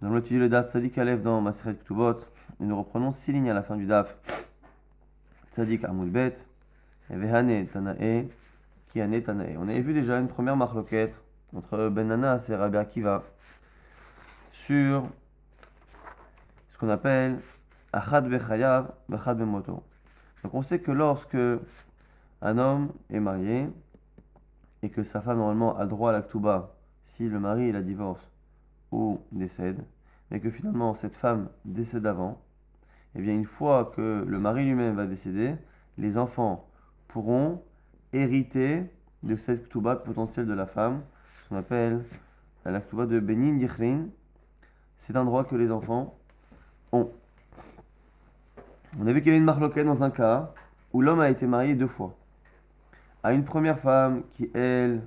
Nous allons étudier le Daf Tzadik Aleph dans Masechet Ktubot et nous reprenons 6 lignes à la fin du Daf. Tzadik Amud Bet, Vehane Tanae, Kiane Tanae. On avait vu déjà une première marloquette entre Ben Nanas et Rabbi Akiva sur ce qu'on appelle Achad Bechayav, Achad Bemoto. Donc on sait que lorsque un homme est marié et que sa femme normalement a le droit à la Ktuba si le mari la divorce ou décède, mais que finalement cette femme décède avant, et bien une fois que le mari lui-même va décéder, les enfants pourront hériter de cette Ktuba potentielle de la femme, ce qu'on appelle la Ktuba de Benin Yichrin. C'est un droit que les enfants ont. On a vu qu'il y avait une marloquette dans un cas où l'homme a été marié 2 fois à une première femme qui, elle,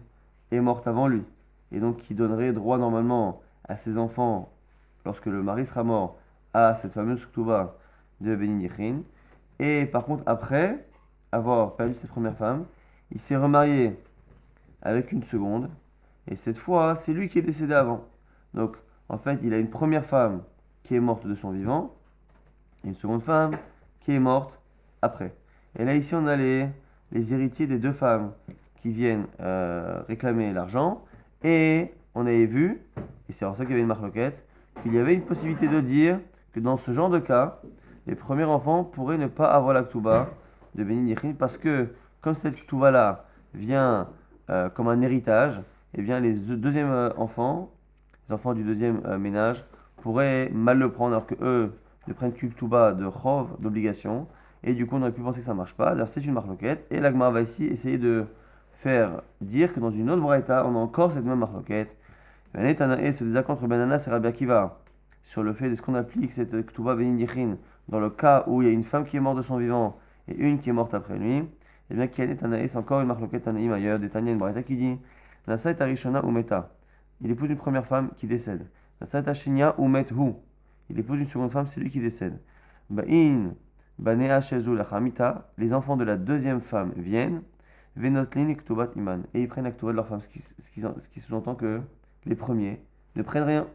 est morte avant lui, et donc qui donnerait droit normalement à ses enfants, lorsque le mari sera mort, à cette fameuse Ktuba de Benin Yichin. Et par contre, après avoir perdu cette première femme, il s'est remarié avec une seconde, et cette fois, c'est lui qui est décédé avant. Donc, en fait, il a une première femme qui est morte de son vivant, et une seconde femme qui est morte après. Et là, ici, on a les héritiers des 2 femmes qui viennent réclamer l'argent, et on avait vu, et c'est en ça qu'il y avait une marloquette, qu'il y avait une possibilité de dire que dans ce genre de cas, les premiers enfants pourraient ne pas avoir la Ktuba de Benin Yichin, parce que comme cette Ktuba-là vient comme un héritage, et bien les deuxièmes enfants, les enfants du deuxième ménage, pourraient mal le prendre, alors que eux ne prennent qu'une Ktuba de chov, d'obligation, et du coup on aurait pu penser que ça ne marche pas. D'ailleurs c'est une marloquette, et l'Agmara va ici essayer de faire dire que dans une autre braïta, on a encore cette même marloquette. Et ce désaccord entre Ben Nanas et Rabbi Akiva sur le fait de ce qu'on applique cette Ktuba Benin Yichin dans le cas où il y a une femme qui est morte de son vivant et une qui est morte après lui, et bien Kianet Tanae, c'est encore une marloquette Tanaïm ailleurs, des Tanya une braïta qui dit Nasa et Arishona ou Meta, il épouse une première femme qui décède. Nasa et Ashenia ou Met Hu, il épouse une seconde femme, c'est lui qui décède. Ba'in Banea Shezu Lachamita, les enfants de la deuxième femme viennent, Venotlin Ktubat Iman, et ils prennent la Ktuba de leur femme, ce qui sous-entend que les premiers ne prennent rien.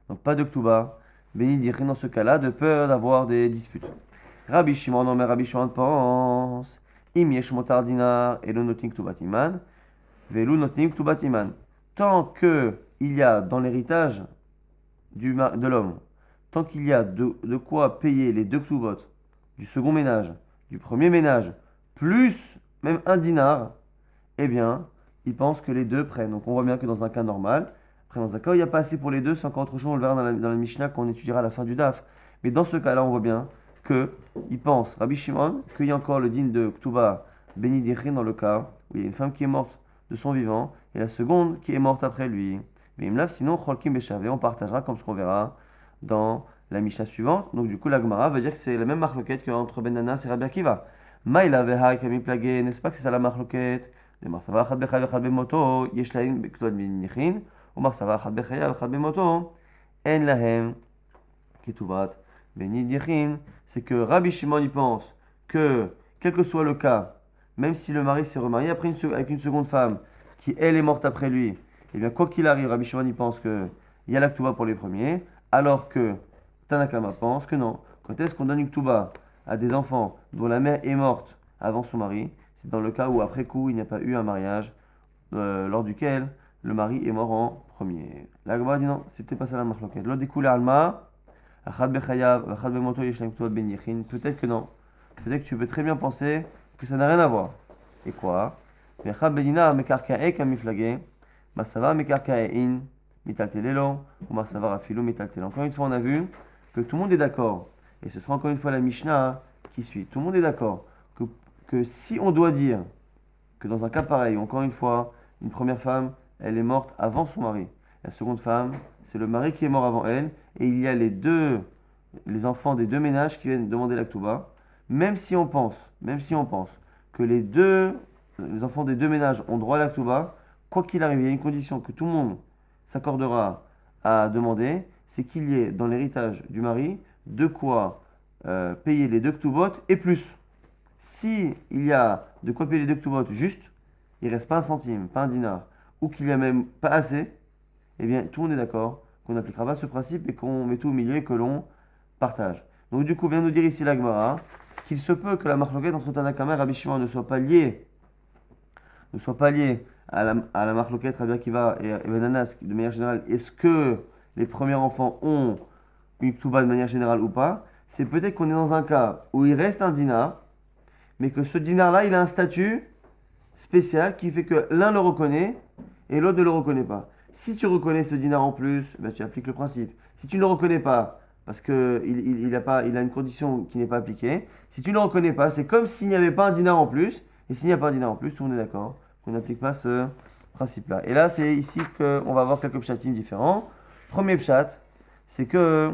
Donc pas de Ktuba, béni d'Yichin dans ce cas-là, de peur d'avoir des disputes. Rabbi Shimon, non mais Rabbi Shimon pense, Im yesh motar dinar, et le notin Ktubat Iman, velu notin Ktubat Iman. Tant qu'il y a dans l'héritage de l'homme, tant qu'il y a de quoi payer les 2 Ktubot, du second ménage, du premier ménage, plus même 1 dinar, eh bien, il pense que les 2 prennent. Donc on voit bien que dans un cas normal, après dans un cas où il n'y a pas assez pour les 2, c'est encore autre chose, on le verra dans la Mishnah qu'on étudiera à la fin du DAF. Mais dans ce cas-là, on voit bien qu'il pense, Rabbi Shimon, qu'il y a encore le din de Ktuba Beni Dichin dans le cas où il y a une femme qui est morte de son vivant et la seconde qui est morte après lui. Mais il me lave, sinon, Cholkim Beshavé, on partagera comme ce qu'on verra dans la Mishnah suivante. Donc du coup, la Gemara veut dire que c'est la même marloquette qu'entre Ben Nanas et Rabbi Akiva. Maïla Veha Kami Plagé, n'est-ce pas que c'est ça la marloquette? Marsava Achad Bechayav Achad Bemoto, Yesh Lahem Ktubat Benin Yichin, ou Marsava Achad Bechayav Achad Bemoto, En Lahem Ktubat Benin Yichin. C'est que Rabbi Shimon y pense que, quel que soit le cas, même si le mari s'est remarié après avec une seconde femme, qui elle est morte après lui, et bien quoi qu'il arrive, Rabbi Shimon y pense qu'il y a la Ktuba pour les premiers, alors que Tanakama pense que non. Quand est-ce qu'on donne une Ktuba à des enfants dont la mère est morte avant son mari? C'est dans le cas où après coup il n'y a pas eu un mariage lors duquel le mari est mort en premier. La Gemara dit non, c'était pas ça la marloquette. L'autre découle alma, achad bechayav, achad bemoto yeshlam ktubat ben yichin. Peut-être que non. Peut-être que tu peux très bien penser que ça n'a rien à voir. Et quoi? Achad bedina mekarkae kamiflage, masava mekarkaein mitaltelelo, ou masava rafilo mitaltel. Encore une fois, on a vu que tout le monde est d'accord. Et ce sera encore une fois la Mishnah qui suit. Tout le monde est d'accord que si on doit dire que dans un cas pareil, encore une fois, une première femme, elle est morte avant son mari. La seconde femme, c'est le mari qui est mort avant elle. Et il y a les enfants des 2 ménages qui viennent demander la Ktuba. Même si on pense que les enfants des 2 ménages ont droit à la Ktuba, quoi qu'il arrive, il y a une condition que tout le monde s'accordera à demander, c'est qu'il y ait dans l'héritage du mari de quoi payer les 2 Ktubot et plus. Si il y a de quoi payer les 2 Ktubot juste, il ne reste pas un centime, pas un dinar, ou qu'il n'y a même pas assez, eh bien tout le monde est d'accord qu'on n'appliquera pas ce principe et qu'on met tout au milieu et que l'on partage. Donc du coup, vient nous dire ici la Gemara qu'il se peut que la marloquette entre Tanakama et Rabbi Shimon ne soit pas liée à la marloquette Rabbi Akiva et Ben Anas de manière générale. Est-ce que les premiers enfants ont une Ktuba de manière générale ou pas? C'est peut-être qu'on est dans un cas où il reste un dinar, mais que ce dinar-là, il a un statut spécial qui fait que l'un le reconnaît et l'autre ne le reconnaît pas. Si tu reconnais ce dinar en plus, ben tu appliques le principe. Si tu ne le reconnais pas, parce qu'il a une condition qui n'est pas appliquée, si tu ne le reconnais pas, c'est comme s'il n'y avait pas un dinar en plus. Et s'il n'y a pas un dinar en plus, tout le monde est d'accord qu'on n'applique pas ce principe-là. Et là, c'est ici qu'on va avoir quelques pshatim différents. Premier pshat, c'est que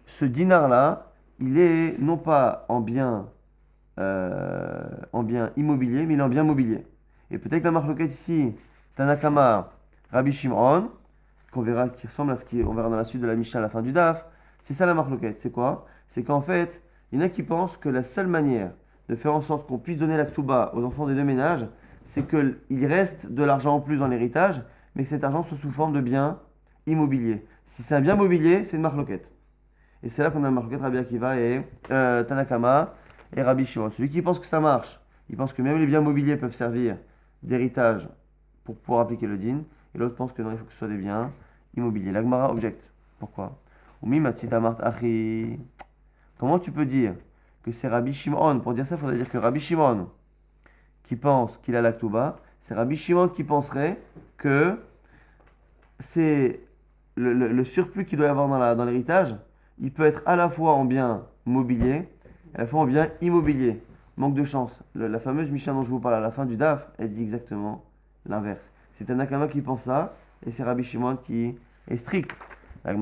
ce dinar-là, il est non pas en bien immobilier, mais il est en bien mobilier. Et peut-être que la marloquette ici, Tanakama, Rabbi Shimon, qu'on verra, qui ressemble à ce qu'on verra dans la suite de la Mishnah à la fin du Daf, c'est ça la marloquette. C'est quoi? C'est qu'en fait, il y en a qui pensent que la seule manière de faire en sorte qu'on puisse donner la Ktuba aux enfants des deux ménages, c'est qu'il reste de l'argent en plus dans l'héritage, mais que cet argent soit sous forme de bien immobilier. Si c'est un bien mobilier, c'est une marloquette. Et c'est là qu'on a une marloquette Rabbi Akiva et Tanakama et Rabbi Shimon. Celui qui pense que ça marche, il pense que même les biens mobiliers peuvent servir d'héritage pour pouvoir appliquer le din. Et l'autre pense que non, il faut que ce soit des biens immobiliers. La Gemara objecte. Pourquoi? Comment tu peux dire que c'est Rabbi Shimon? Pour dire ça, il faudrait dire que Rabbi Shimon, qui pense qu'il a la Ktuba, c'est Rabbi Shimon qui penserait que c'est le surplus qu'il doit y avoir dans l'héritage, il peut être à la fois en bien mobilier et à la fois en bien immobilier. Manque de chance. La fameuse Mishnah dont je vous parle à la fin du Daf, elle dit exactement l'inverse. C'est un Nakama qui pense ça, et c'est Rabbi Shimon qui est strict. Pourtant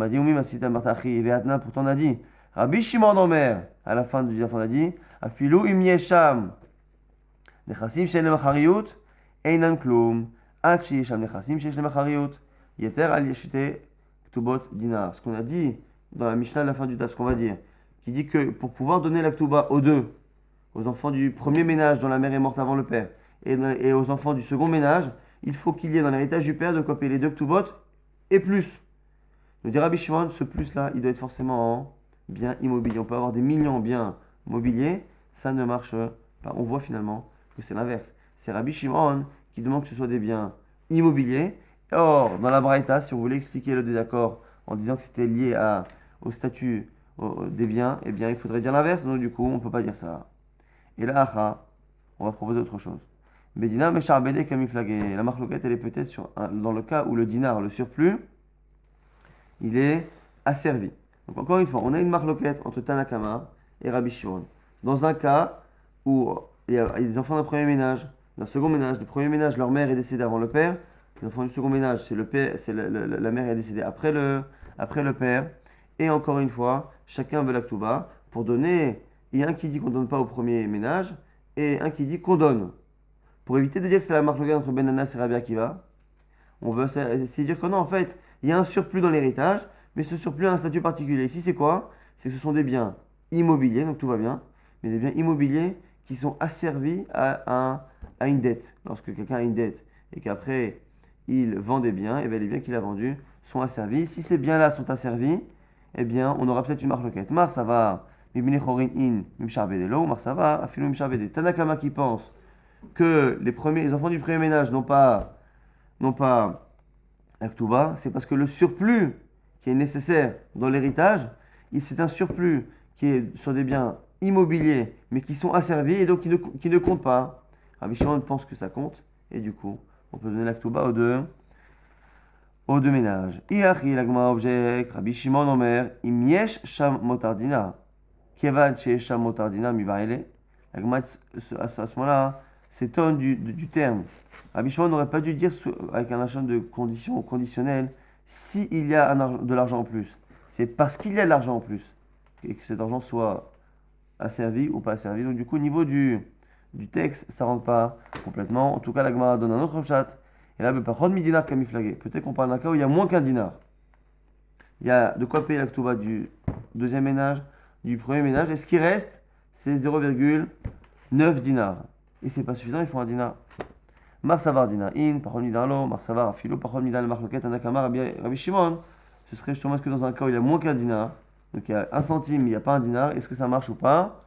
on a dit, Rabbi Shimon Omer, à la fin du Daf on a dit, Afilu im yesham nechassim she'en lemachariyut einan klum, ad sheyesham nechassim she'en lemachariyut yeter al yeshite ktubot dinar. Ce qu'on a dit dans la Mishnah à la fin du Daf, ce qu'on va dire, qui dit que pour pouvoir donner la ktuba aux deux, aux enfants du premier ménage dont la mère est morte avant le père, et aux enfants du second ménage, il faut qu'il y ait dans l'héritage du père de quoi payer les deux ktubot et plus. Nous dit Rabbi Shimon, ce plus-là, il doit être forcément en bien immobilier. On peut avoir des millions en biens mobiliers, ça ne marche pas. On voit finalement que c'est l'inverse. C'est Rabbi Shimon qui demande que ce soit des biens immobiliers. Or, dans la Braïta, si on voulait expliquer le désaccord en disant que c'était lié au statut des biens, eh bien, il faudrait dire l'inverse. Donc, du coup, on ne peut pas dire ça. Et là, on va proposer autre chose. Bedina mesharbede kamiflagé. La marloquette, elle est peut-être dans le cas où le dinar, le surplus, il est asservi. Donc encore une fois, on a une marloquette entre Tanakama et Rabbi Shimon. Dans un cas où il y a des enfants d'un premier ménage, d'un second ménage, du premier ménage, leur mère est décédée avant le père. Les enfants du second ménage, c'est le père, la mère est décédée après le père. Et encore une fois, chacun veut la ktuba pour donner. Il y a un qui dit qu'on ne donne pas au premier ménage et un qui dit qu'on donne. Pour éviter de dire que c'est la marloquette entre Ben Anas et Rabbi Akiva, on veut essayer de dire que non, en fait, il y a un surplus dans l'héritage, mais ce surplus a un statut particulier. Ici, c'est quoi? C'est que ce sont des biens immobiliers, donc tout va bien, mais des biens immobiliers qui sont asservis à une dette. Lorsque quelqu'un a une dette et qu'après, il vend des biens, et bien les biens qu'il a vendus sont asservis. Si ces biens-là sont asservis, eh bien, on aura peut-être une marloquette. Mar, ça va, Mar, ça va, Tanakama qui pense que les enfants du premier ménage n'ont pas la ktuba, c'est parce que le surplus qui est nécessaire dans l'héritage, c'est un surplus qui est sur des biens immobiliers, mais qui sont asservis et donc qui ne comptent pas. Rabbi Shimon pense que ça compte, et du coup, on peut donner la ktuba aux deux ménages. Iachi, la Gemara objecte, Rabbi Shimon Omer, im yesh sham motardina, kevan sheyesh sham motardina mi baile. La Gemara, à ce moment-là, s'étonne du terme. Rabbi Shimon n'aurait pas dû dire avec un achat de condition conditionnel s'il y a de l'argent en plus. C'est parce qu'il y a de l'argent en plus et que cet argent soit asservi ou pas asservi. Donc du coup, au niveau du texte, ça ne rentre pas complètement. En tout cas, la Gemara donne un autre chat. Et là, dinar kamiflagé. Peut-être qu'on parle d'un cas où il y a moins qu'un dinar. Il y a de quoi payer la ktuba du deuxième ménage, du premier ménage. Et ce qui reste, c'est 0,9 dinars. Et c'est pas suffisant, il faut un dinar. Marsavar dina in, parol midar lo, marsavar afilo, parol midar le marloquet, anakama, Rabbi Shimon. ce serait justement est-ce que dans un cas où il y a moins qu'un dinar, donc il y a 1 centime, il n'y a pas un dinar, est-ce que ça marche ou pas?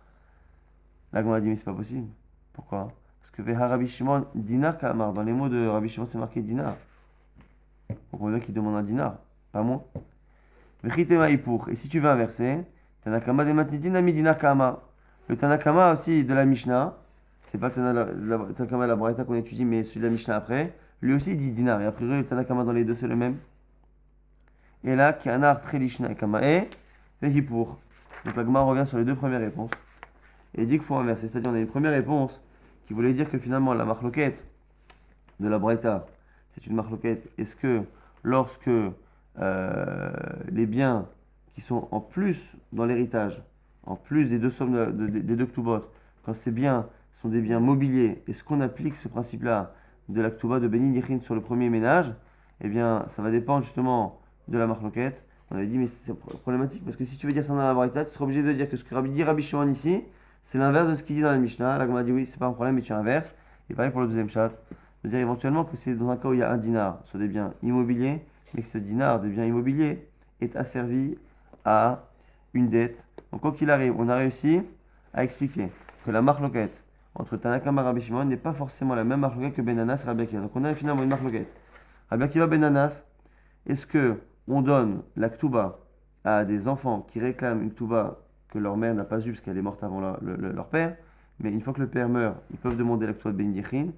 La Gemara dit mais c'est pas possible. Pourquoi? Parce que Veha Rabbi Shimon, dinar kamar, dans les mots de Rabbi Shimon c'est marqué dinar. Donc on voit bien qu'il demande un dinar, pas moins. Vechitema pour. Et si tu veux inverser, Tanakama de Matnidin ami dinar kama. Le Tanakama aussi de la Mishnah, c'est pas le Tanakama de la Braïta qu'on étudie, mais celui de la Mishnah après, lui aussi il dit dinar. Et a priori le Tanakama dans les deux c'est le même. Et là, Kianar Trelishna et Kamae, Vehipur. Donc la Gemara revient sur les deux premières réponses. Et dit qu'il faut inverser. C'est-à-dire, on a une première réponse qui voulait dire que finalement, la marloquette de la Braïta, c'est une marloquette. Est-ce que lorsque les biens qui sont en plus dans l'héritage, en plus des deux sommes des deux ktubot, quand ces biens sont des biens mobiliers, est-ce qu'on applique ce principe-là de la ktuba de Beni Yechin sur le premier ménage? Eh bien, ça va dépendre justement de la marloquette. On avait dit, mais c'est problématique parce que si tu veux dire ça dans la Braïta, tu seras obligé de dire que ce que dit Rabbi Shimon ici, c'est l'inverse de ce qu'il dit dans la Mishnah. Là, on a dit oui, c'est pas un problème, mais tu inverses. Et pareil pour le deuxième chat. De dire éventuellement que c'est dans un cas où il y a un dinar sur des biens immobiliers, mais que ce dinar des biens immobiliers est asservi à une dette. Donc, quoi qu'il arrive, on a réussi à expliquer que la marloquette entre Tanakama et Rabbi Shimon n'est pas forcément la même marloquette que Ben Anas et Rabbi Akiva. Donc, on a finalement une marloquette. Rabbi Akiva, Ben Anas, est-ce que on donne la ktuba à des enfants qui réclament une ktuba que leur mère n'a pas eue parce qu'elle est morte avant leur père, mais une fois que le père meurt, ils peuvent demander la ktuba de Ben Yechin.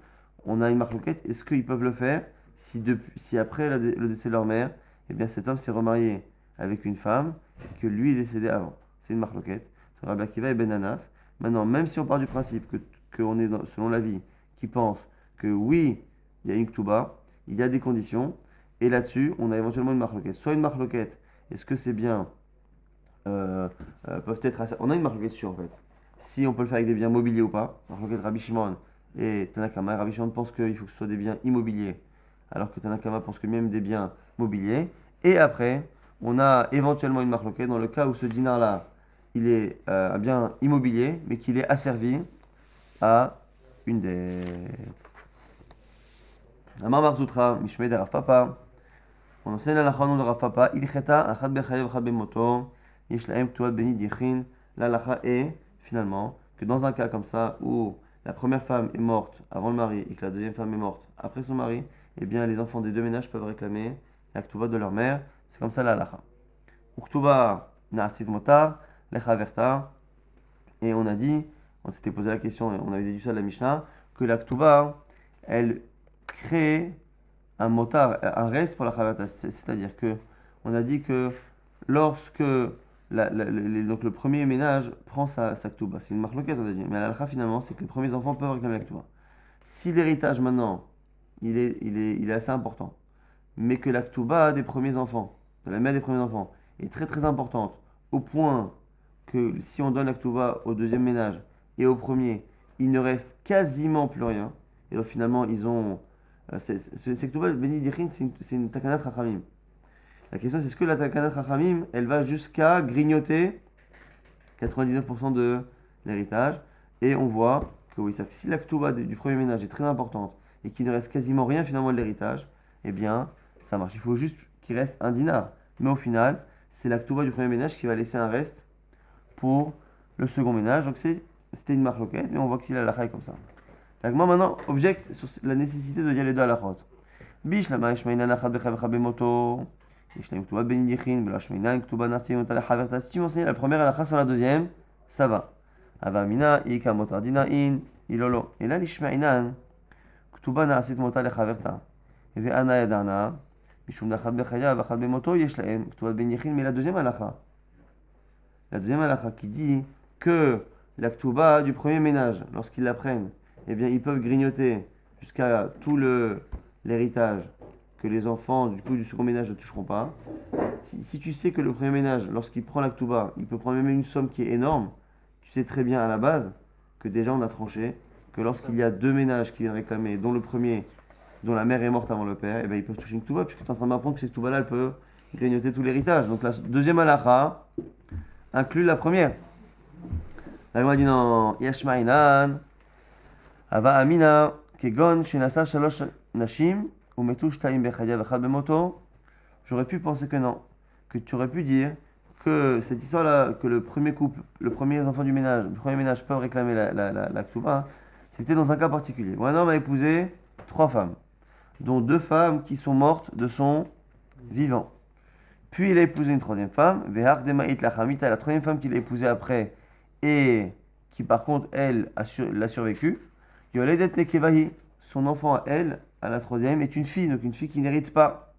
On a une marloquette, est-ce qu'ils peuvent le faire si après le décès de leur mère, eh bien cet homme s'est remarié avec une femme et que lui est décédé avant. C'est une marloquette. Sur Rabbi Akiva et Ben Anas. Maintenant, même si on part du principe qu'on est selon l'avis qui pense que oui, il y a une ktuba, il y a des conditions, et là-dessus, on a éventuellement une marloquette. Soit une marloquette, est-ce que ces biens peuvent être... On a une marloquette sûre en fait. Si on peut le faire avec des biens mobiliers ou pas. Marloquette Rabbi Shimon et Tanakama. Rabbi Shimon pense qu'il faut que ce soit des biens immobiliers, alors que Tanakama pense que même des biens mobiliers. Et après, on a éventuellement une marloquette dans le cas où ce dinar-là, il est un bien immobilier, mais qu'il est asservi à une dette. Amar Marzoutra, Mishmei de Rav Papa. On enseigne l'alacha nom de Rav Papa. Ilcheta, achad bechayev, achad bemoto. Yesh lahem ktuat benid yechin. L'alacha est, finalement, que dans un cas comme ça, où la première femme est morte avant le mari et que la deuxième femme est morte après son mari, eh bien, les enfants des deux ménages peuvent réclamer la ktuba de leur mère. C'est comme ça l'alacha. Uktuba na'asid motar, lecha verta. Et on a dit, on s'était posé la question, on avait déduit ça de la Mishnah, que la ktuba, elle crée un motar, un reste pour la chaverta. C'est-à-dire que on a dit que lorsque donc le premier ménage prend sa ktuba, c'est une marloquette, on a dit, mais à la finalement, c'est que les premiers enfants peuvent réclamer la ktuba. Si l'héritage maintenant, il est assez important, mais que la ktuba des premiers enfants, de la mère des premiers enfants, est très très importante, au point que si on donne la ktuba au deuxième ménage et au premier, il ne reste quasiment plus rien, et donc finalement ils ont... C'est ktuba Beni Yechin, c'est une takanat chachamim. La question c'est est-ce que la takanat chachamim, elle va jusqu'à grignoter 99% de l'héritage, et on voit que oui, c'est que si la ktuba du premier ménage est très importante et qu'il ne reste quasiment rien finalement de l'héritage, eh bien ça marche. Il faut juste qu'il reste un dinar. Mais au final, c'est la ktuba du premier ménage qui va laisser un reste pour le second ménage. Donc c'était une marloquette, mais on voit que si la lacha est comme ça. L'agma maintenant objecte sur la nécessité de dire les deux à la chot. Bish la ma'ishmaïna nachad bechav bemoto. Yishnaim ktuba ben yichin, bela shmaïna ktuba nasi yonta la chaverta. Si tu m'enseignes la première à la sur la deuxième, ça va. Avamina, ika motardina in, ilolo. Et là, l'ishmaïnan, ktuba nasi mota la chaverta. Et ana yadana, mishum nachad bechayav, achad bemoto, yishlaim ktuba ben yichin. Mais la deuxième halakha. La deuxième halakha qui dit que la ktuba du premier ménage, lorsqu'ils la prennent, eh bien, ils peuvent grignoter jusqu'à tout l'héritage que les enfants du second ménage ne toucheront pas. Si tu sais que le premier ménage, lorsqu'il prend la ktuba, il peut prendre même une somme qui est énorme, tu sais très bien à la base que déjà on a tranché que lorsqu'il y a deux ménages qui viennent réclamer, dont le premier, dont la mère est morte avant le père, eh bien, ils peuvent toucher une ktuba, puisque tu es en train d'apprendre que cette ktuba-là, elle peut grignoter tout l'héritage. Donc la deuxième halakha inclut la première. Là, il m'a dit non, Yashma'inan. Ava Amina, Kegon, Shenasa, Shalosh Nashim, ou Metu Shtaim Bechadia Vechad Bemoto. J'aurais pu penser que non. que tu aurais pu dire que cette histoire-là, que le premier couple, le premier enfant du ménage, le premier ménage peuvent réclamer la Ktuba, c'était dans un cas particulier. Bon, un homme a épousé 3 femmes, dont 2 femmes qui sont mortes de son vivant. Puis il a épousé une 3e femme, Vehar Demaït la Hamita, la 3e femme qu'il a épousée après, et qui par contre, elle, l'a survécu. Yoledet Nekevahi, son enfant à elle, à la 3e, est une fille, donc une fille qui n'hérite pas.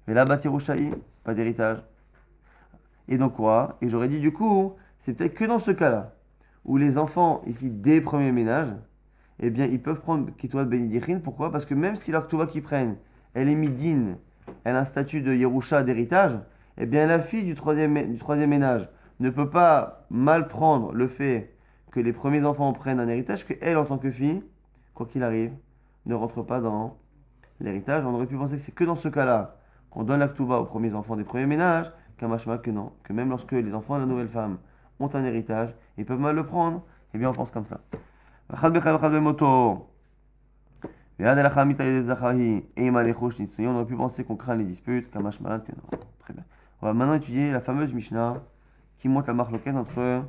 Vela Batirushahi, pas d'héritage. Et donc quoi? Et j'aurais dit du coup, c'est peut-être que dans ce cas-là, où les enfants, ici, des premiers ménages, eh bien, ils peuvent prendre Ketouat Benidichin. Pourquoi? Parce que même si la Ketouva qu'ils prennent, elle est midine, elle a un statut de Yerusha d'héritage, eh bien, la fille du troisième ménage ne peut pas mal prendre le fait que les premiers enfants prennent un héritage, qu'elle, en tant que fille, quoi qu'il arrive, ne rentre pas dans l'héritage. On aurait pu penser que c'est que dans ce cas-là qu'on donne la Ketouva aux premiers enfants des premiers ménages, qu'un machma que non, que même lorsque les enfants de la nouvelle femme ont un héritage, ils peuvent mal le prendre, eh bien on pense comme ça. Et on aurait pu penser qu'on craint les disputes, qu'un machma que non. Très bien. On va maintenant étudier la fameuse Mishnah qui montre la marloquette entre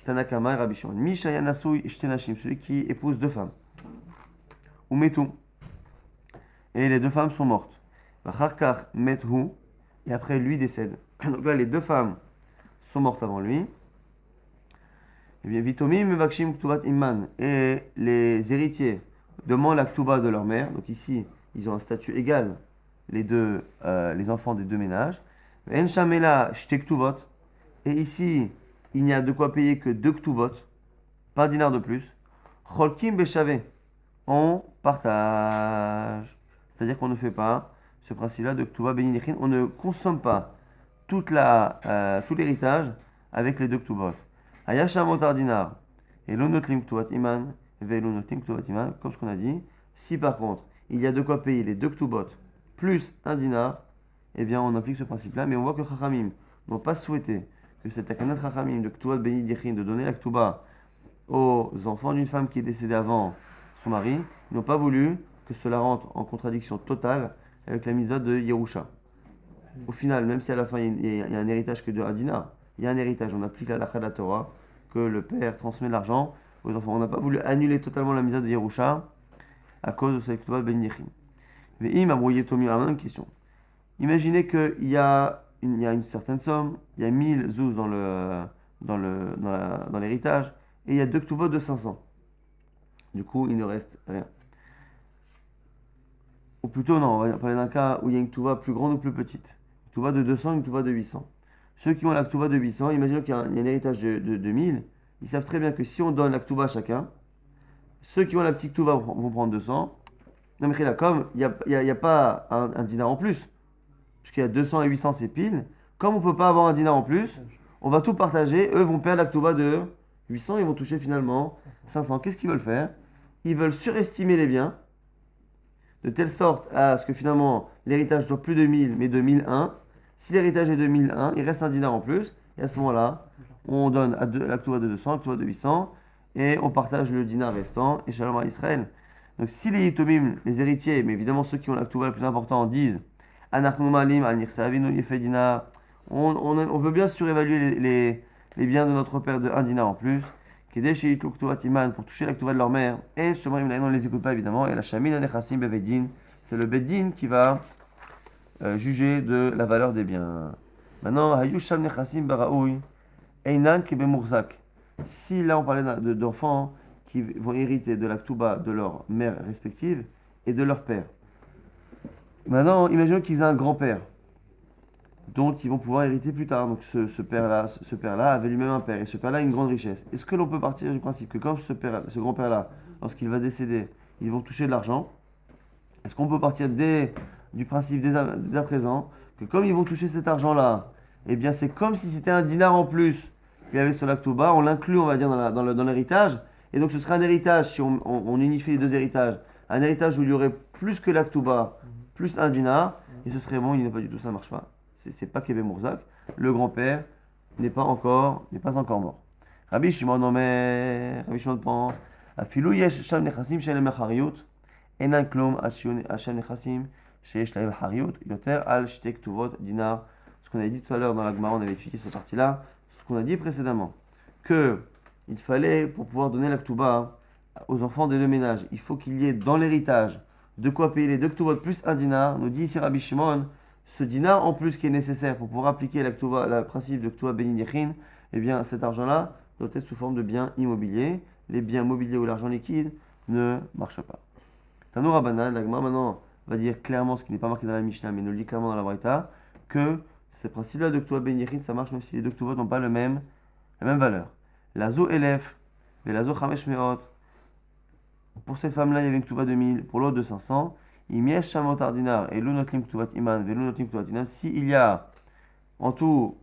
Tanakama et Rabbi Shimon. Mishaya Nasui Shtenashim, celui qui épouse 2 femmes. Ou Metu. Et les 2 femmes sont mortes. Vacharkar Methu. Et après lui décède. Donc là, les 2 femmes sont mortes avant lui. Et bien, Vitomim Mevakshim Ktuvat Imman. Et les héritiers demandent la Ktuba de leur mère. Donc ici, ils ont un statut égal, les enfants des 2 ménages. En Shamela Shte Ktuvot. Et ici, il n'y a de quoi payer que 2 Ktuvot, pas un dinar de plus. Cholkim Beshave. On partage. C'est-à-dire qu'on ne fait pas ce principe-là de Ktuva Benidichin. On ne consomme pas tout l'héritage avec les 2 Ktuvot. Ayasha Motar Dinar. Et l'onotlim Ktuvat Iman. Velonotlim Ktuvat Iman. Comme ce qu'on a dit. Si par contre, il y a de quoi payer les 2 Ktuvot plus un dinar, eh bien on applique ce principe-là. Mais on voit que Chachamim n'ont pas souhaité que cet akanat Chachamim de Ktuvat Benidichin, de donner la Ktuba aux enfants d'une femme qui est décédée avant son mari, ils n'ont pas voulu que cela rentre en contradiction totale avec la mitzvah de Yerusha. Au final, même si à la fin il y a un héritage que de un dinar, il y a un héritage, on applique la halakha de la Torah, que le père transmet l'argent aux enfants. On n'a pas voulu annuler totalement la mitzvah de Yerusha à cause de cette Ktuvat Benidichin. Mais il brouillé Tomi, la même question. Imaginez qu'il y a une certaine somme, il y a 1000 zouz dans l'héritage, et il y a 2 Ktuvot de 500. Du coup, il ne reste rien. Ou plutôt, non, on va parler d'un cas où il y a une Ktuva plus grande ou plus petite. Une Ktuva de 200, une Ktuva de 800. Ceux qui ont la Ktuva de 800, imaginons qu'il y a un héritage de 1000, ils savent très bien que si on donne la Ktuva à chacun, ceux qui ont la petite Ktuva vont prendre 200. Non mais là, comme il n'y a pas un dinar en plus, puisqu'il y a 200 et 800 c'est pile, comme on ne peut pas avoir un dinar en plus, on va tout partager, eux vont perdre la Ktuva de 800, ils vont toucher finalement 500. Qu'est-ce qu'ils veulent faire? Ils veulent surestimer les biens, de telle sorte à ce que finalement l'héritage soit plus de 1000 mais de 1001. Si l'héritage est de 1001, il reste un dinar en plus, et à ce moment-là, on donne la Ktuva de 200, la Ktuva de 800, et on partage le dinar restant, et shalom à Israël. Donc si les Yitomim, les héritiers, mais évidemment ceux qui ont la Ktuva le plus important, disent Anachnu malim al nirsavinu yefe dinar, on veut bien surévaluer les biens de notre père de 1 dinar en plus, Kedesh Ktuvat Iman, pour toucher la Ktuva de leur mère, et Shomarim Laïn, on ne les écoute pas évidemment, et la Shamin Anechassim Bevedin, c'est le Beddin qui va juger de la valeur des biens. Maintenant, Hayusham Nechassim Baraoui, Einan Kebemurzak. Si là on parlait d'enfants qui vont hériter de la Ktuba de leur mère respective et de leur père. Maintenant, imaginons qu'ils aient un grand-père dont ils vont pouvoir hériter plus tard. Donc ce père-là avait lui-même un père et ce père-là a une grande richesse. Est-ce que l'on peut partir du principe que comme ce grand-père-là, lorsqu'il va décéder, ils vont toucher de l'argent? Est-ce qu'on peut partir du principe dès à présent que comme ils vont toucher cet argent-là, eh bien c'est comme si c'était un dinar en plus qu'il y avait sur la Ktuba, on l'inclut, on va dire, dans l'héritage. Et donc ce serait un héritage, si on unifie les 2 héritages, un héritage où il y aurait plus que la Ktuba, plus un dinar, et ce serait bon, il n'est pas du tout, ça ne marche pas. C'est pas Kébé Mourzak, le grand-père n'est pas encore mort. Rabbi Shimon pense, Afilou yesh sham nechassim shelem hariut, enan klom hasham nechassim sheyesh lahem hariut, yoter al shte ktuvot dinar. Ce qu'on avait dit tout à l'heure dans la Gemara, on avait étudié cette partie-là, ce qu'on a dit précédemment, que il fallait, pour pouvoir donner la Ktuba aux enfants des deux ménages, il faut qu'il y ait dans l'héritage de quoi payer les deux Ktubot plus un dinar. Nous dit ici Rabbi Shimon, ce dinar en plus qui est nécessaire pour pouvoir appliquer la Ktuba, le principe de Ktuba Benin Yechin, eh bien cet argent-là doit être sous forme de biens immobiliers. Les biens mobiliers ou l'argent liquide ne marchent pas. Tano Rabbanan, la Gemara maintenant va dire clairement ce qui n'est pas marqué dans la Mishnah, mais nous le dit clairement dans la Braïta, que ce principe-là de Ktuba Benin Yechin, ça marche même si les deux Ktubot n'ont pas la même valeur. Lazo Elef, et Lazo Chamesh Meot. Pour cette femme-là, il y avait une Ktuba de 1000, pour l'autre de 500. Imiesh Shamotar Dinar et Lunotlim Ktubat Iman, Velunotlim Ktubat Iman. S'il y a en tout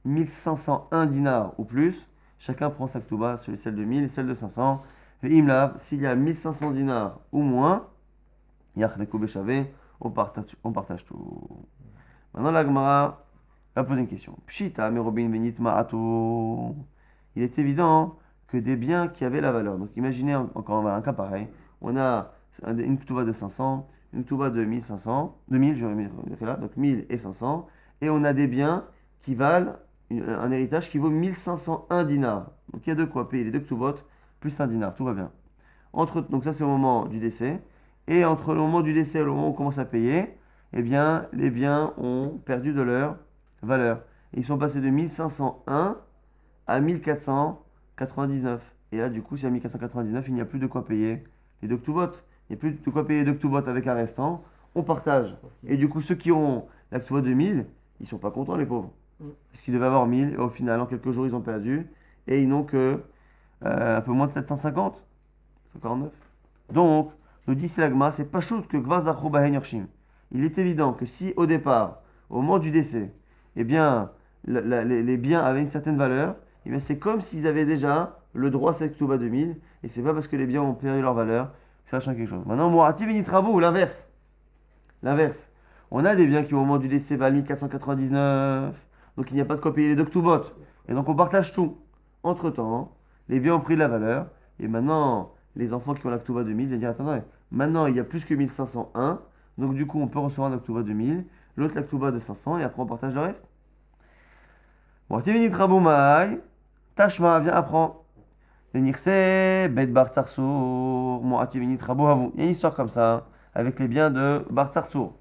1501 dinars ou plus, chacun prend sa Ktuba, celle de 1000 et celle de 500. Et Imlav, s'il y a 1500 dinars ou moins, Yachlekou Beshavé, on partage tout. Maintenant, la Gemara va poser une question. Pshita, Merobin Benit Ma'atou. Il est évident que des biens qui avaient la valeur. Donc imaginez encore un cas pareil. On a une Ktuba de 500, une Ktuba de 1500, de 1000, j'aurais mis là, donc 1000 et 500. Et on a des biens qui valent un héritage qui vaut 1501 dinars. Donc il y a de quoi payer les deux Ktubot plus un dinar, tout va bien. Donc ça c'est au moment du décès. Et entre le moment du décès et le moment où on commence à payer, eh bien les biens ont perdu de leur valeur. Et ils sont passés de 1501 à 1499. Et là, du coup, si à 1499, il n'y a plus de quoi payer les deux Ktubot. Il n'y a plus de quoi payer les deux Ktubot avec un restant. On partage. Et du coup, ceux qui ont la Ktubot de 1000, ils ne sont pas contents, les pauvres. Parce qu'ils devaient avoir 1000. Et au final, en quelques jours, ils ont perdu. Et ils n'ont que un peu moins de 750. C'est encore 9. Donc, nous dit Silagma, c'est pas chaud que Gvazachou Bahen Yorshim. Il est évident que si, au départ, au moment du décès, eh bien, les biens avaient une certaine valeur, eh bien, c'est comme s'ils avaient déjà le droit à cette Ktuba 2000, et c'est pas parce que les biens ont perdu leur valeur que ça change quelque chose. Maintenant, Mourati Benitrabo, ou l'inverse. L'inverse. On a des biens qui, au moment du décès, valent 1499, donc il n'y a pas de quoi payer les deux Ktubot. Et donc, on partage tout. Entre-temps, les biens ont pris de la valeur, et maintenant, les enfants qui ont la Ktuba 2000 viennent dire attendez, maintenant, il y a plus que 1501, donc du coup, on peut recevoir la Ktuba 2000, l'autre la Ktuba de 500, et après, on partage le reste. Mourati Benitrabo Maï. Tashma, viens, apprends. Il y a une histoire comme ça, avec les biens de Bar Tsarsour,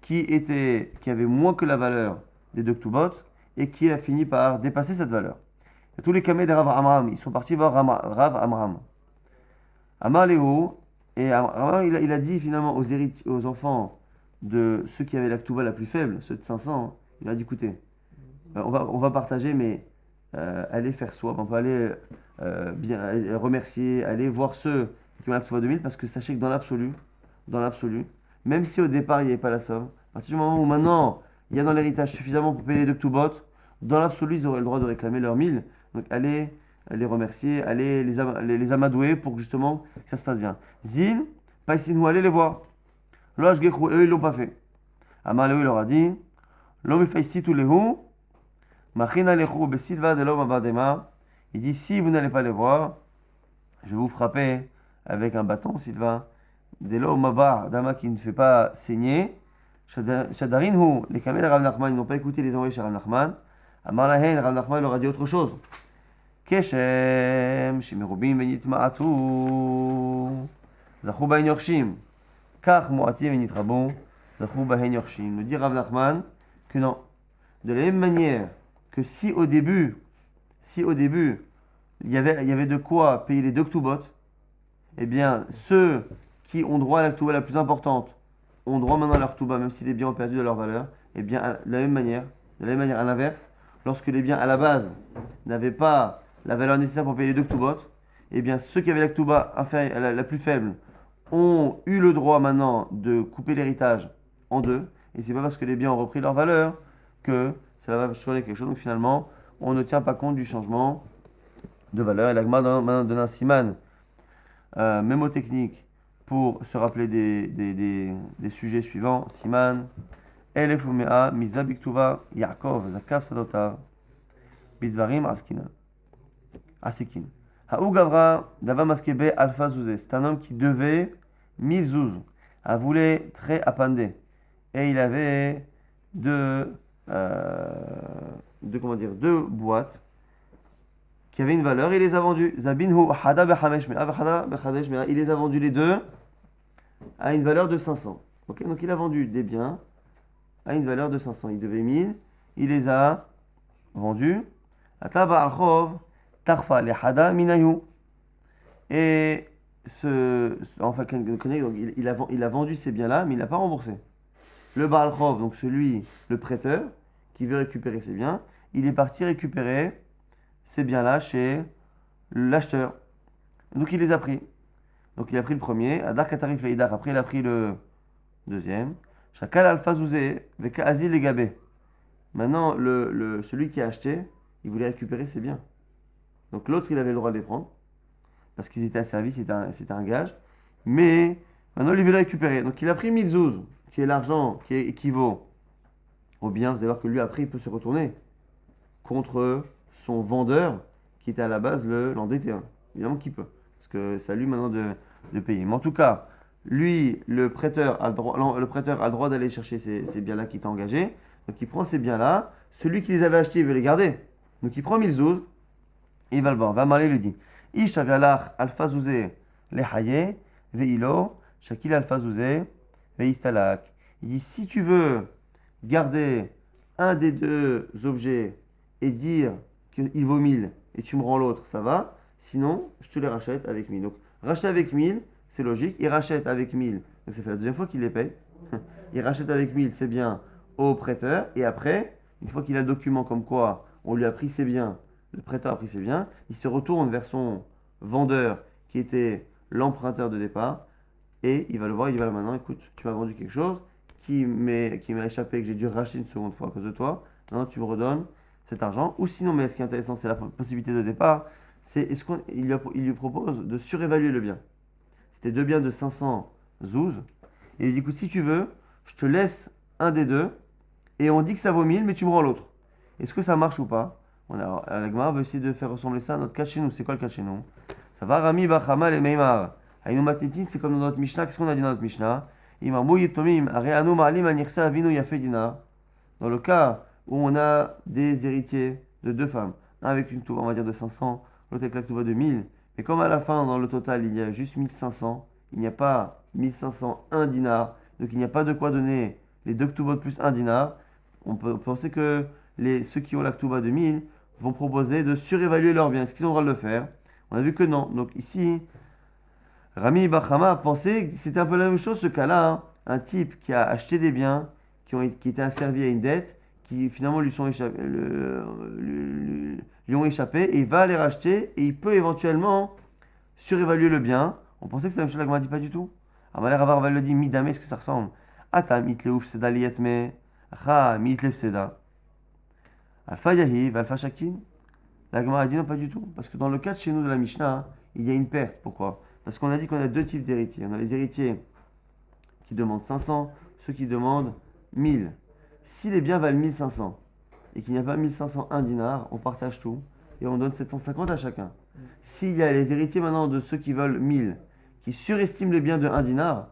qui avait moins que la valeur des deux Ktubot, et qui a fini par dépasser cette valeur. Et tous les camés de Rav Amram, ils sont partis voir Rav Amram. Amar Léo, et Amram, il a dit finalement aux enfants de ceux qui avaient la Ktuba la plus faible, ceux de 500, il a dit écoutez, on va partager, mais aller faire swap, on peut aller bien remercier, aller voir ceux qui ont la Ktuba 2000, parce que sachez que dans l'absolu, même si au départ il n'y avait pas la somme, à partir du moment où maintenant il y a dans l'héritage suffisamment pour payer les deux Ktubot, dans l'absolu ils auraient le droit de réclamer leurs 1000. Donc allez les remercier, allez les amadouer pour que justement ça se passe bien. Zin, Paisinou, allez les voir. Loach Gekrou, eux ils l'ont pas fait. Amaleu il leur a dit, l'homme fait ici tous les hous. Il dit si vous n'allez pas les voir, je vais vous frapper avec un bâton, Sylvain. Delo Maba, Dama qui ne fait pas saigner. Shadarinhu, les camés de Rav Nachman, ils n'ont pas écouté les envoyés chez Rav Nachman. Amar Lahen, Rav Nachman leur a dit autre chose. Keshem, Shimerubim Venit Ma'atu, Zachou Bahen Yorshim, Kach Moati Venit Rabon, Zachou Bahen Yorshim. Nous dit Rav Nachman que non. De la même manière que si au début, il y avait de quoi payer les deux Ktubot, eh bien, ceux qui ont droit à la Ktuba la plus importante ont droit maintenant à leur Ktuba, même si les biens ont perdu de leur valeur. Eh bien, de la même manière, à l'inverse, lorsque les biens à la base n'avaient pas la valeur nécessaire pour payer les deux Ktubot, eh bien, ceux qui avaient la Ktuba la plus faible ont eu le droit maintenant de couper l'héritage en deux. Et c'est pas parce que les biens ont repris leur valeur que ça va changer quelque chose. Donc finalement, on ne tient pas compte du changement de valeur. Et l'agma donne un siman mémotechnique pour se rappeler des sujets suivants. Siman, Elef Umea, Miza Biktuva, Yaakov, Zakav Sadota, Bidvarim Asikin. Haou Gavra, Dava Maskebe, Alpha Zouzé. C'est un homme qui devait 1000 zouz. A voulu très appandé. Et il avait deux deux boîtes qui avaient une valeur, il les a vendues. Zabinhu hada bechamesh mea, hada bechamesh mea. Il les a vendus les deux à une valeur de 500. Okay, donc il a vendu des biens à une valeur de 500. Il devait 1000, il les a vendus. Ataba al-khov tarfa le hada minayu. Et enfin, donc il a vendu ces biens-là, mais il n'a pas remboursé. Le Baal Chov, donc le prêteur, qui veut récupérer ses biens, il est parti récupérer ces biens-là chez l'acheteur. Donc il les a pris. Donc il a pris le premier, Adar Katarif Leidar, après il a pris le deuxième. Shakal Alpha Zouzé, Veka Azil Legabé. Maintenant, celui qui a acheté, il voulait récupérer ses biens. Donc l'autre, il avait le droit de les prendre, parce qu'ils étaient asservis, c'était un gage. Mais maintenant, il veut les récupérer. Donc il a pris 1000 zouz, qui est l'argent qui équivaut au bien. Vous allez voir que lui, après, il peut se retourner contre son vendeur, qui était à la base l'endetté. Évidemment qu'il peut, parce que c'est à lui maintenant de payer. Mais en tout cas, lui, le prêteur a le droit d'aller chercher ces biens-là qui étaient engagés. Donc il prend ces biens-là. Celui qui les avait achetés, il veut les garder. Donc il prend 1000 zouz, et il va le voir. Va m'aller lui dit Ish avialach alpha zouzé lehaye veilo shakil alpha zouzé veistalak. Il dit si tu veux garder un des deux objets et dire qu'il vaut 1000 et tu me rends l'autre, ça va. Sinon, je te les rachète avec 1000. Donc racheter avec 1000, c'est logique. Il rachète avec 1000. Donc ça fait la deuxième fois qu'il les paye. Il rachète avec 1000, c'est bien, au prêteur. Et après, une fois qu'il a le document comme quoi on lui a pris ses biens, le prêteur a pris ses biens, il se retourne vers son vendeur qui était l'emprunteur de départ et il va le voir, il dit voilà maintenant écoute, tu m'as vendu quelque chose qui m'a échappé, que j'ai dû racheter une seconde fois à cause de toi, maintenant tu me redonnes cet argent. Ou sinon, mais ce qui est intéressant, c'est la possibilité de départ, c'est est-ce qu'il lui propose de surévaluer le bien. C'était deux biens de 500 zouz, et il dit écoute, si tu veux, je te laisse un des deux, et on dit que ça vaut 1000, mais tu me rends l'autre. Est-ce que ça marche ou pas? La Gemara veut essayer de faire ressembler ça à notre cas chez nous. C'est quoi le cas chez nous? Ça va, Rami Bachama le Meimar. Aïnou Matnitin, c'est comme dans notre Mishnah. Qu'est-ce qu'on a dit dans notre Mishnah? Imamou Yitomim, Areanu Ma'alim Anirsa Avinu Yafedina. Dans le cas où on a des héritiers de deux femmes, un avec une touba, on va dire de 500, l'autre avec la touba de 1000. Mais comme à la fin, dans le total, il y a juste 1500, il n'y a pas 1501 dinars, donc il n'y a pas de quoi donner les deux ktoubot plus un dinar, on peut penser que ceux qui ont la ktouba de 1000 vont proposer de surévaluer leurs biens. Est-ce qu'ils ont le droit de le faire? On a vu que non. Donc ici, Rami Bachama a pensé que c'était un peu la même chose ce cas-là. Hein. Un type qui a acheté des biens, qui étaient asservis à une dette, qui finalement lui ont échappé, et il va les racheter, et il peut éventuellement surévaluer le bien. On pensait que c'est la même chose, la Gemara dit pas du tout. Amalé Ravar va le dire, midame, est-ce que ça ressemble? Atam itleouf seda liyetme, ha mitlef seda. Alpha Yahiv, Alpha Shakin. La Gemara a dit non, pas du tout. Parce que dans le cas de chez nous de la Mishnah, il y a une perte. Pourquoi? Parce qu'on a dit qu'on a deux types d'héritiers. On a les héritiers qui demandent 500, ceux qui demandent 1000. Si les biens valent 1500 et qu'il n'y a pas 1501 dinars, on partage tout et on donne 750 à chacun. S'il y a les héritiers maintenant de ceux qui veulent 1000, qui surestiment les biens de 1 dinar,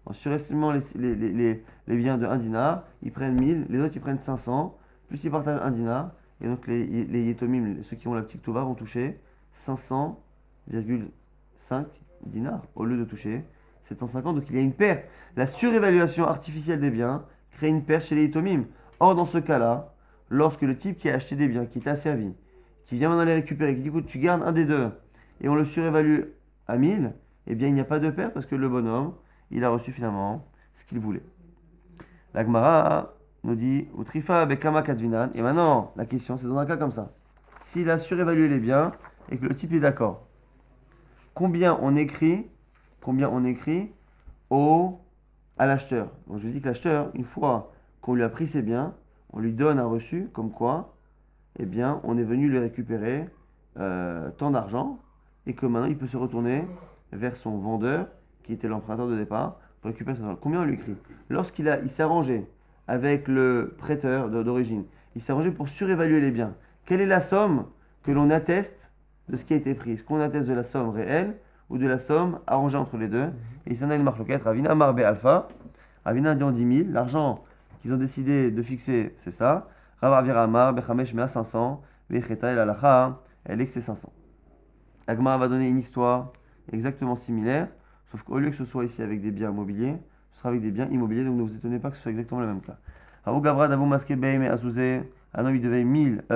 en surestimant les biens de 1 dinar, ils prennent 1000, les autres ils prennent 500, plus ils partagent 1 dinar, et donc les yetomim, ceux qui ont la petite tova, vont toucher 500,5 dinars au lieu de toucher 750. Donc il y a une perte. La surévaluation artificielle des biens crée une perte chez les yetomim. Or, dans ce cas-là, lorsque le type qui a acheté des biens, qui est asservi, qui vient maintenant les récupérer, qui dit écoute, tu gardes un des deux, et on le surévalue à 1000, eh bien il n'y a pas de perte parce que le bonhomme, il a reçu finalement ce qu'il voulait. La Gemara nous dit Utrifa bekama kadvinan. Et maintenant, la question, c'est dans un cas comme ça. S'il a surévalué les biens et que le type est d'accord, combien on écrit à l'acheteur? Donc je dis que l'acheteur, une fois qu'on lui a pris ses biens, on lui donne un reçu comme quoi, eh bien, on est venu lui récupérer tant d'argent et que maintenant il peut se retourner vers son vendeur qui était l'emprunteur de départ pour récupérer cet argent. Combien on lui écrit? Lorsqu'il s'est arrangé avec le prêteur d'origine, il s'est arrangé pour surévaluer les biens. Quelle est la somme que l'on atteste de ce qui a été pris? Est-ce qu'on atteste de la somme réelle ou de la somme arrangée entre les deux? Et il y en a une marloquette, Ravina Marbe Alpha. Ravina dit on dit 1000. L'argent qu'ils ont décidé de fixer, c'est ça. Rav Avira Amar, Bechamesh Mea 500, Vecheta El Alacha, elle est que c'est 500. La Gemara va donner une histoire exactement similaire, sauf qu'au lieu que ce soit ici avec des biens immobiliers, ce sera avec des biens immobiliers, donc ne vous étonnez pas que ce soit exactement le même cas. Avou Gavra d'Avou Maske Beime Azouzé, un homme il devait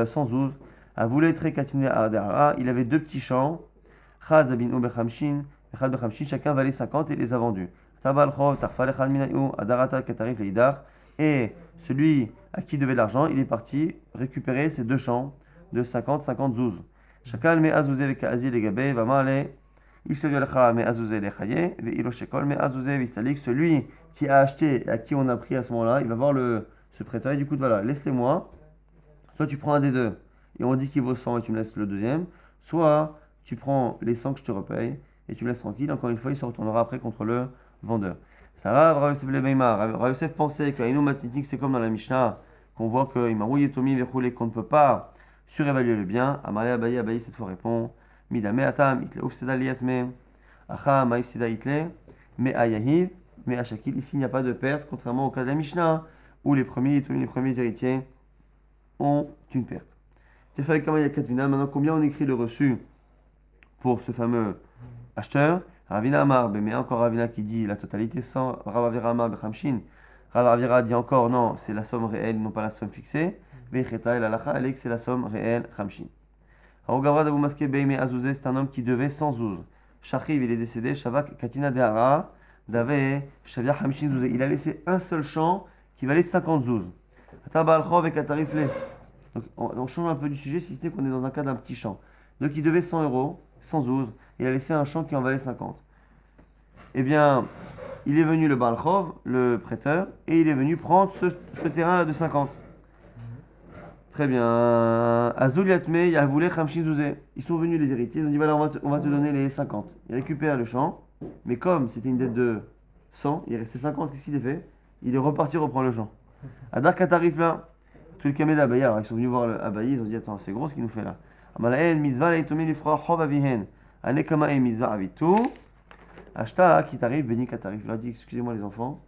100 zouz, Avou Leitre Katine Ardara, il avait deux petits champs, Chad Zabin Bechamshin, Chad Bechamshin, chacun valait 50 et les a vendus. Tabal Chov, Tarfal Echal Minayu, Adarata Katarif Leidar, et celui à qui devait l'argent, il est parti récupérer ces deux champs de 50 zouz. Chacun met Azouzé avec Azil et Gabé, va m'aller. Celui qui a acheté et à qui on a pris à ce moment-là, il va voir ce prêteur et du coup, voilà, laisse-les-moi. Soit tu prends un des deux et on dit qu'il vaut 100 et tu me laisses le deuxième, soit tu prends les 100 que je te repaye et tu me laisses tranquille. Encore une fois, il se retournera après contre le vendeur. Ça va, Rav Yosef le Beimar. Rav Yosef pensait qu'Aïnou Matinique, c'est comme dans la Mishnah, qu'on voit qu'il m'a rouillé Tomi verroulé, qu'on ne peut pas surévaluer le bien. Amalé Abaye, Abaye cette fois répond Midame Atam, Itle Ufseda Liatme, Acha Maïfseda Itle, Me Ayahiv, Me Ashakil. Ici, il n'y a pas de perte, contrairement au cas de la Mishnah, où les premiers héritiers ont une perte. Maintenant, combien on écrit le reçu pour ce fameux acheteur? Ravina Amar, mais encore Ravina qui dit la totalité sans Rav Avira Amar Bechamshin. Rav Avira dit encore non, c'est la somme réelle, non pas la somme fixée. Vecheta el alacha, elle est que c'est la somme réelle, Chamshin. Haogavra d'Abou Maske Beime Azouzé, c'est un homme qui devait 100 zouz. Shachiv, il est décédé, Shavak Katina Dehara, Dave, Shavia Hamshin Zouzé. Il a laissé un seul champ qui valait 50 zouz. Tabal Chov et Katarifle. Donc on change un peu du sujet, si ce n'est qu'on est dans un cas d'un petit champ. Donc il devait 100 euros, 100 zouz. Il a laissé un champ qui en valait 50. Eh bien, il est venu le Baal Chov, le prêteur, et il est venu prendre ce terrain-là de 50. Très bien. Azul Yatme, Yavoulé, Khamshin Zouzé. Ils sont venus les héritiers, ils ont dit voilà, on va te donner les 50. Il récupère le champ, mais comme c'était une dette de 100, il restait 50, qu'est-ce qu'il a fait? Il est reparti reprendre le champ. Adar Katarif là, tout le Kamed Abaye, alors ils sont venus voir le Abaye, ils ont dit attends, c'est gros ce qu'il nous fait là. Amalaen, Mizva, Laitomi, Lifra, Chov Avihen. Anekama et Mizva Avitu. Ashta, qui t'arrive, Béni Katarif. Il a dit excusez-moi les enfants,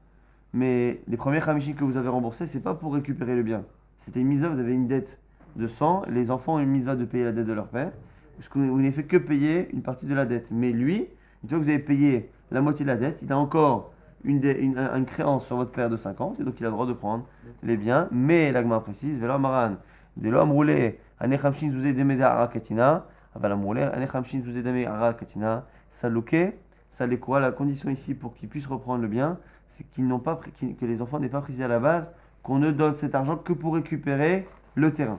mais les premiers Khamishin que vous avez remboursés, c'est pas pour récupérer le bien. C'était une misa, vous avez une dette de 100, les enfants ont une misa de payer la dette de leur père, parce que vous n'avez fait que payer une partie de la dette. Mais lui, une fois que vous avez payé la moitié de la dette, il a encore une créance sur votre père de 50, et donc il a le droit de prendre les biens. Mais l'agma précise, Velo Maran, de l'homme roulé, Anechamshin Zouzé Demeda Arakatina, Avalam roulé, Anechamshin Zouzé Demeda Arakatina, Salouké, ça l'est quoi? La condition ici pour qu'ils puissent reprendre le bien, c'est que les enfants n'aient pas précisé à la base qu'on ne donne cet argent que pour récupérer le terrain.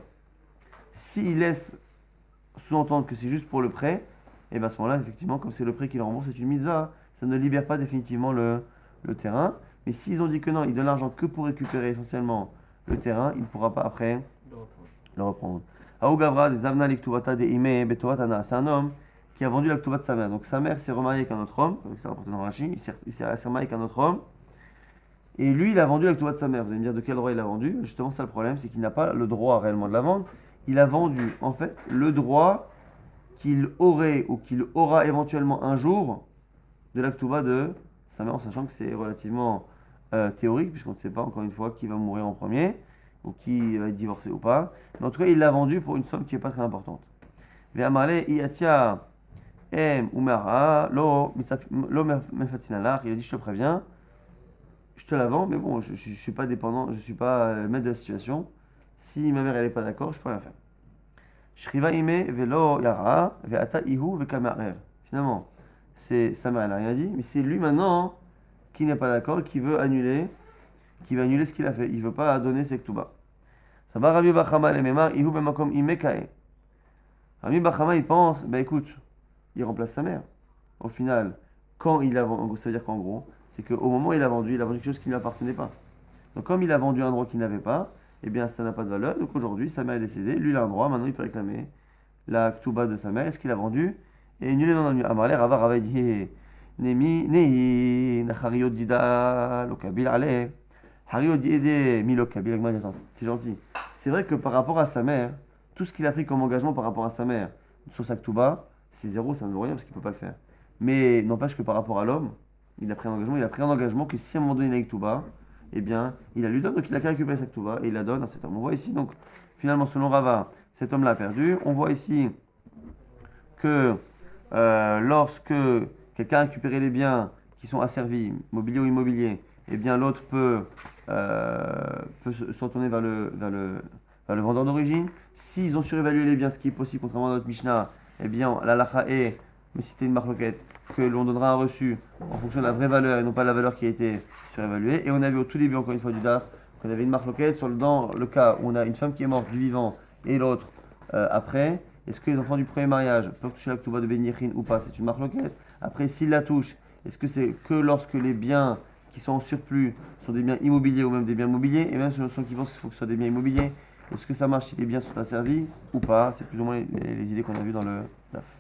S'il laisse sous-entendre que c'est juste pour le prêt, et bien à ce moment-là, effectivement, comme c'est le prêt qui le rembourse, c'est une mitzvah, ça ne libère pas définitivement le terrain. Mais s'ils ont dit que non, ils donnent l'argent que pour récupérer essentiellement le terrain, il ne pourra pas après le reprendre. Aougavra, des Avna Liktuvata, des Ime, Betovatana, c'est un homme qui a vendu la Ktuva de sa mère. Donc sa mère s'est remariée avec un autre homme, comme ça rapporté dans Rashi, il s'est remarié avec un autre homme. Et lui, il a vendu la Ktuva de sa mère. Vous allez me dire de quel droit il a vendu? Justement, ça le problème, c'est qu'il n'a pas le droit réellement de la vendre. Il a vendu, en fait, le droit qu'il aurait ou qu'il aura éventuellement un jour de la Ktuva de sa mère, en sachant que c'est relativement théorique, puisqu'on ne sait pas, encore une fois, qui va mourir en premier, ou qui va être divorcé ou pas. Mais en tout cas, il l'a vendu pour une somme qui n'est pas très importante. Ve'amale iatia em umara lo mefatzinalach. Il a dit, je te préviens, je te la vends, mais bon, je ne suis pas dépendant, je ne suis pas maître de la situation. Si ma mère elle n'est pas d'accord, je peux rien faire. Shriva ime velo yara ve'ata ihu ve'kamerer. Finalement, c'est sa mère, elle n'a rien dit, mais c'est lui maintenant qui n'est pas d'accord, qui veut annuler ce qu'il a fait. Il ne veut pas donner ses ktouba. Sabah Rabbi Bachama le memar ihu bemakom ime kae. Rabbi Bachama il pense, bah écoute, il remplace sa mère. Au final, quand il a vendu, ça veut dire qu'en gros, c'est qu'au moment où il a vendu quelque chose qui ne lui appartenait pas. Donc comme il a vendu un droit qu'il n'avait pas, eh bien ça n'a pas de valeur. Donc aujourd'hui, sa mère est décédée, lui il a un droit, maintenant il peut réclamer la ktouba de sa mère. Est-ce qu'il a vendu? Et nul est dans la nuit. Amarle, Rava, Rava dit Nemi, Nehi, Nachariot Dida, Lokabil, Ale. Hariot Dide, Mi Lokabil, c'est gentil. C'est vrai que par rapport à sa mère, tout ce qu'il a pris comme engagement par rapport à sa mère sur sa ktouba, c'est zéro, ça ne vaut rien parce qu'il ne peut pas le faire. Mais n'empêche que par rapport à l'homme, il a pris un engagement que si à un moment donné il a une ktouba, eh bien, il la lui donne, donc il a qu'à récupérer sa Ketouva et il la donne à cet homme. On voit ici, donc, finalement, selon Rava, cet homme l'a perdu. On voit ici que lorsque quelqu'un a récupéré les biens qui sont asservis, mobilier ou immobilier, eh bien, l'autre peut se retourner vers le vendeur d'origine. S'ils ont surévalué les biens, ce qui est possible, contrairement à notre Mishnah, eh bien, la lacha est, mais si c'était une marloquette, que l'on donnera un reçu en fonction de la vraie valeur et non pas de la valeur qui a été surévaluée. Et on a vu au tout début, encore une fois, du DAF, qu'on avait une marloquette dans le cas où on a une femme qui est morte du vivant et l'autre après. Est-ce que les enfants du premier mariage peuvent toucher la Ketouva de Ben Yechin ou pas? C'est une marloquette. Après, s'ils la touchent, est-ce que c'est que lorsque les biens qui sont en surplus sont des biens immobiliers ou même des biens mobiliers? Et même selon ceux qui pensent qu'il faut que ce soit des biens immobiliers, est-ce que ça marche si les biens sont asservis ou pas? C'est plus ou moins les idées qu'on a vues dans le DAF.